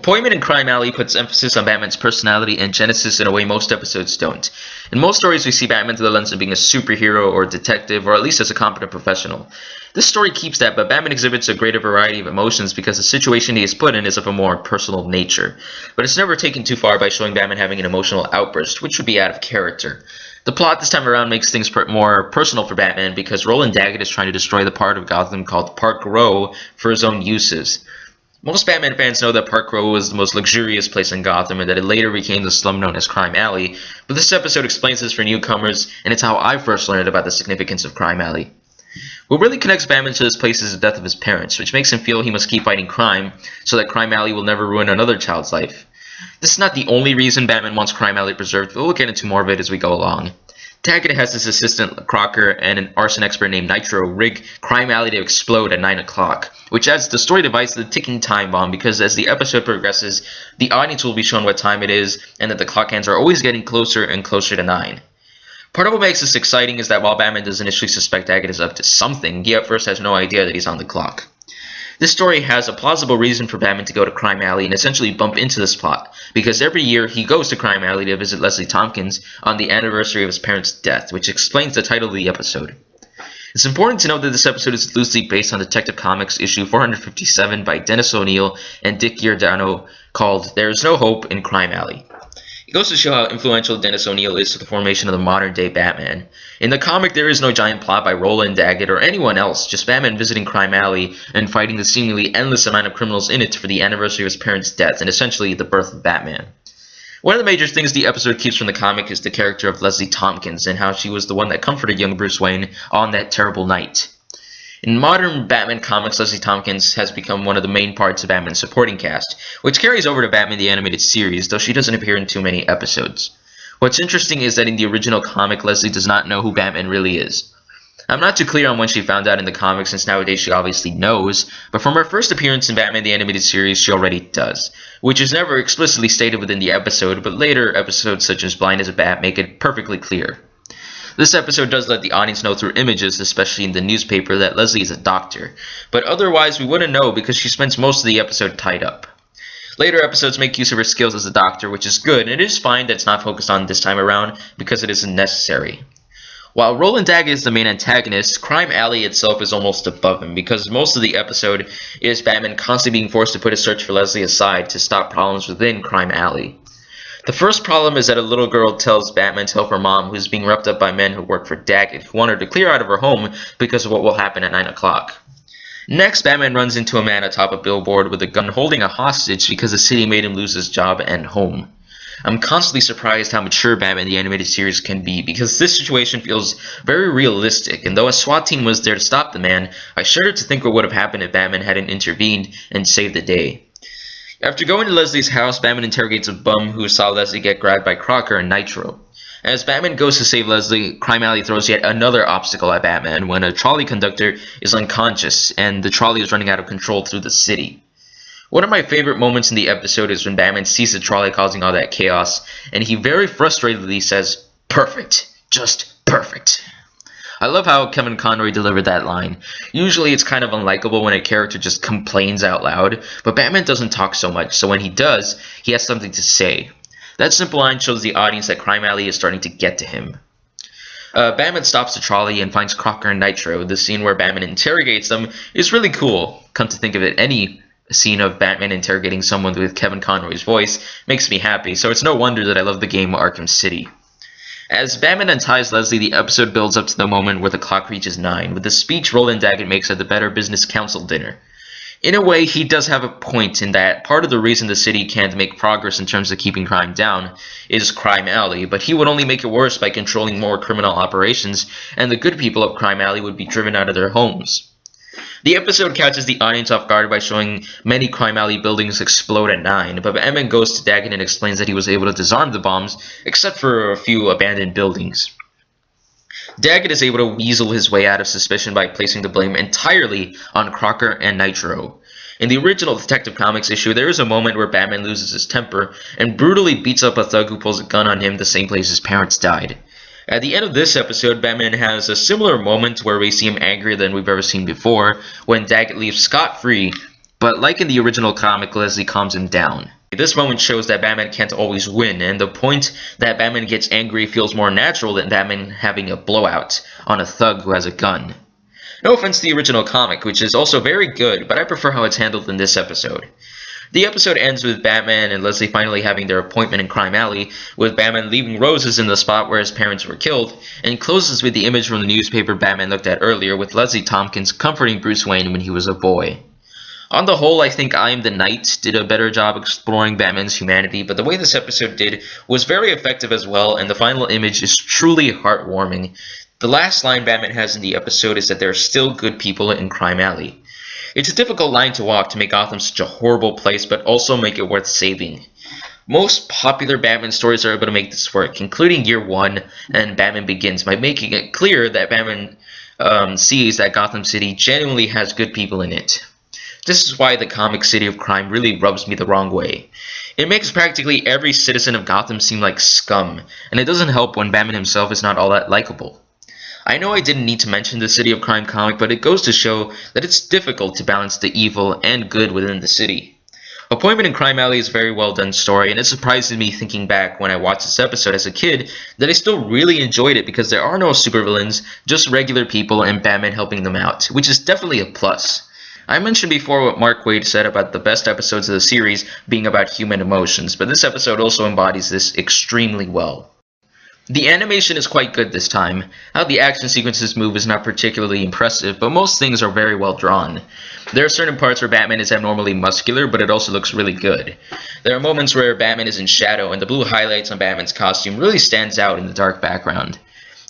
Appointment in Crime Alley puts emphasis on Batman's personality and genesis in a way most episodes don't. In most stories, we see Batman through the lens of being a superhero or detective, or at least as a competent professional. This story keeps that, but Batman exhibits a greater variety of emotions because the situation he is put in is of a more personal nature. But it's never taken too far by showing Batman having an emotional outburst, which would be out of character. The plot this time around makes things more personal for Batman because Roland Daggett is trying to destroy the part of Gotham called Park Row for his own uses. Most Batman fans know that Park Row was the most luxurious place in Gotham and that it later became the slum known as Crime Alley, but this episode explains this for newcomers, and it's how I first learned about the significance of Crime Alley. What really connects Batman to this place is the death of his parents, which makes him feel he must keep fighting crime so that Crime Alley will never ruin another child's life. This is not the only reason Batman wants Crime Alley preserved, but we'll get into more of it as we go along. Daggett has his assistant Crocker and an arson expert named Nitro rig Crime Alley to explode at 9 o'clock, which adds the story device to the ticking time bomb because as the episode progresses, the audience will be shown what time it is and that the clock hands are always getting closer and closer to 9. Part of what makes this exciting is that while Batman does initially suspect Daggett is up to something, he at first has no idea that he's on the clock. This story has a plausible reason for Batman to go to Crime Alley and essentially bump into this plot, because every year he goes to Crime Alley to visit Leslie Tompkins on the anniversary of his parents' death, which explains the title of the episode. It's important to note that this episode is loosely based on Detective Comics issue 457 by Dennis O'Neil and Dick Giordano called There Is No Hope in Crime Alley. It goes to show how influential Dennis O'Neil is to the formation of the modern-day Batman. In the comic, there is no giant plot by Roland Daggett or anyone else, just Batman visiting Crime Alley and fighting the seemingly endless amount of criminals in it for the anniversary of his parents' death and essentially the birth of Batman. One of the major things the episode keeps from the comic is the character of Leslie Tompkins and how she was the one that comforted young Bruce Wayne on that terrible night. In modern Batman comics, Leslie Tompkins has become one of the main parts of Batman's supporting cast, which carries over to Batman the Animated Series, though she doesn't appear in too many episodes. What's interesting is that in the original comic, Leslie does not know who Batman really is. I'm not too clear on when she found out in the comics since nowadays she obviously knows, but from her first appearance in Batman the Animated Series she already does, which is never explicitly stated within the episode, but later episodes such as Blind as a Bat make it perfectly clear. This episode does let the audience know through images, especially in the newspaper, that Leslie is a doctor, but otherwise we wouldn't know because she spends most of the episode tied up. Later episodes make use of her skills as a doctor, which is good, and it is fine that it's not focused on this time around because it isn't necessary. While Roland Daggett is the main antagonist, Crime Alley itself is almost above him because most of the episode is Batman constantly being forced to put his search for Leslie aside to stop problems within Crime Alley. The first problem is that a little girl tells Batman to help her mom, who's being roughed up by men who work for Daggett, who want her to clear out of her home because of what will happen at 9 o'clock. Next, Batman runs into a man atop a billboard with a gun holding a hostage because the city made him lose his job and home. I'm constantly surprised how mature Batman the Animated Series can be because this situation feels very realistic, and though a SWAT team was there to stop the man, I shudder to think what would have happened if Batman hadn't intervened and saved the day. After going to Leslie's house, Batman interrogates a bum who saw Leslie get grabbed by Crocker and Nitro. As Batman goes to save Leslie, Crime Alley throws yet another obstacle at Batman when a trolley conductor is unconscious and the trolley is running out of control through the city. One of my favorite moments in the episode is when Batman sees the trolley causing all that chaos, and he very frustratedly says, "Perfect, just perfect." I love how Kevin Conroy delivered that line. Usually it's kind of unlikable when a character just complains out loud, but Batman doesn't talk so much, so when he does, he has something to say. That simple line shows the audience that Crime Alley is starting to get to him. Batman stops the trolley and finds Crocker and Nitro. The scene where Batman interrogates them is really cool. Come to think of it, any scene of Batman interrogating someone with Kevin Conroy's voice makes me happy, so it's no wonder that I love the game Arkham City. As Batman unties Leslie, the episode builds up to the moment where the clock reaches 9, with the speech Roland Daggett makes at the Better Business Council dinner. In a way, he does have a point in that part of the reason the city can't make progress in terms of keeping crime down is Crime Alley, but he would only make it worse by controlling more criminal operations, and the good people of Crime Alley would be driven out of their homes. The episode catches the audience off guard by showing many Crime Alley buildings explode at 9, but Batman goes to Daggett and explains that he was able to disarm the bombs, except for a few abandoned buildings. Daggett is able to weasel his way out of suspicion by placing the blame entirely on Crocker and Nitro. In the original Detective Comics issue, there is a moment where Batman loses his temper and brutally beats up a thug who pulls a gun on him the same place his parents died. At the end of this episode, Batman has a similar moment where we see him angrier than we've ever seen before, when Daggett leaves scot-free, but like in the original comic, Leslie calms him down. This moment shows that Batman can't always win, and the point that Batman gets angry feels more natural than Batman having a blowout on a thug who has a gun. No offense to the original comic, which is also very good, but I prefer how it's handled in this episode. The episode ends with Batman and Leslie finally having their appointment in Crime Alley, with Batman leaving roses in the spot where his parents were killed, and closes with the image from the newspaper Batman looked at earlier with Leslie Tompkins comforting Bruce Wayne when he was a boy. On the whole, I think I Am the Night did a better job exploring Batman's humanity, but the way this episode did was very effective as well, and the final image is truly heartwarming. The last line Batman has in the episode is that there are still good people in Crime Alley. It's a difficult line to walk to make Gotham such a horrible place, but also make it worth saving. Most popular Batman stories are able to make this work, including Year One and Batman Begins, by making it clear that Batman sees that Gotham City genuinely has good people in it. This is why the comic City of Crime really rubs me the wrong way. It makes practically every citizen of Gotham seem like scum, and it doesn't help when Batman himself is not all that likable. I know I didn't need to mention the City of Crime comic, but it goes to show that it's difficult to balance the evil and good within the city. Appointment in Crime Alley is a very well done story, and it surprises me thinking back when I watched this episode as a kid that I still really enjoyed it because there are no supervillains, just regular people and Batman helping them out, which is definitely a plus. I mentioned before what Mark Waid said about the best episodes of the series being about human emotions, but this episode also embodies this extremely well. The animation is quite good this time. How the action sequences move is not particularly impressive, but most things are very well drawn. There are certain parts where Batman is abnormally muscular, but it also looks really good. There are moments where Batman is in shadow, and the blue highlights on Batman's costume really stands out in the dark background.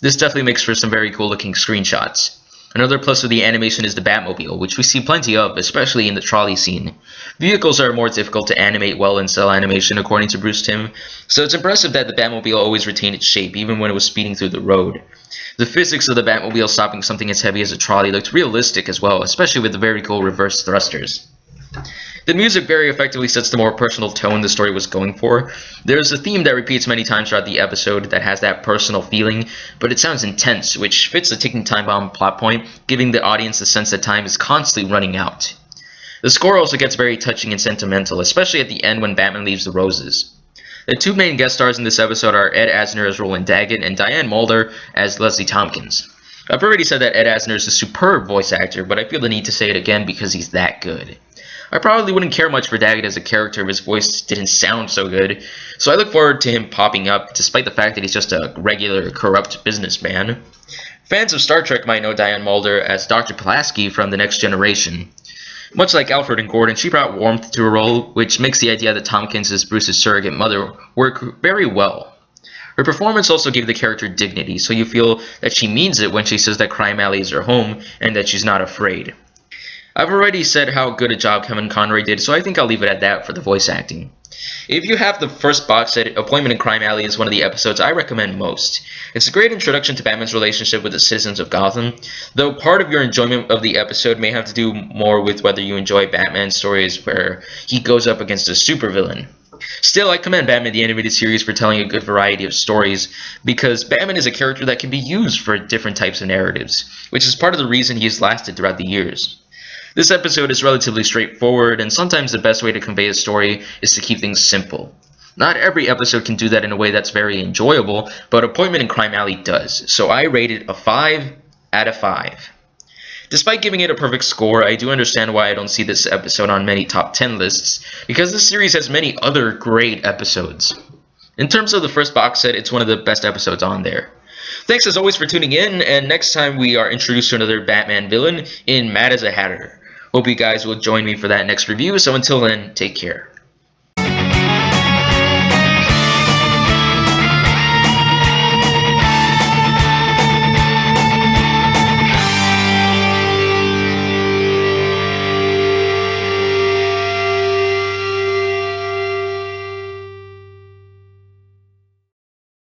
This definitely makes for some very cool looking screenshots. Another plus of the animation is the Batmobile, which we see plenty of, especially in the trolley scene. Vehicles are more difficult to animate well in cell animation, according to Bruce Timm, so it's impressive that the Batmobile always retained its shape, even when it was speeding through the road. The physics of the Batmobile stopping something as heavy as a trolley looked realistic as well, especially with the very cool reverse thrusters. The music very effectively sets the more personal tone the story was going for. There's a theme that repeats many times throughout the episode that has that personal feeling, but it sounds intense, which fits the ticking time bomb plot point, giving the audience the sense that time is constantly running out. The score also gets very touching and sentimental, especially at the end when Batman leaves the roses. The two main guest stars in this episode are Ed Asner as Roland Daggett and Diane Mulder as Leslie Tompkins. I've already said that Ed Asner is a superb voice actor, but I feel the need to say it again because he's that good. I probably wouldn't care much for Daggett as a character if his voice didn't sound so good, so I look forward to him popping up, despite the fact that he's just a regular, corrupt businessman. Fans of Star Trek might know Diane Mulder as Dr. Pulaski from The Next Generation. Much like Alfred and Gordon, she brought warmth to her role, which makes the idea that Tompkins is Bruce's surrogate mother work very well. Her performance also gave the character dignity, so you feel that she means it when she says that Crime Alley is her home and that she's not afraid. I've already said how good a job Kevin Conroy did, so I think I'll leave it at that for the voice acting. If you have the first box set, Appointment in Crime Alley is one of the episodes I recommend most. It's a great introduction to Batman's relationship with the citizens of Gotham, though part of your enjoyment of the episode may have to do more with whether you enjoy Batman's stories where he goes up against a supervillain. Still, I commend Batman the Animated Series for telling a good variety of stories, because Batman is a character that can be used for different types of narratives, which is part of the reason he has lasted throughout the years. This episode is relatively straightforward, and sometimes the best way to convey a story is to keep things simple. Not every episode can do that in a way that's very enjoyable, but Appointment in Crime Alley does, so I rate it a 5 out of 5. Despite giving it a perfect score, I do understand why I don't see this episode on many top 10 lists, because this series has many other great episodes. In terms of the first box set, it's one of the best episodes on there. Thanks as always for tuning in, and next time we are introduced to another Batman villain in Mad as a Hatter. Hope you guys will join me for that next review, so until then, take care.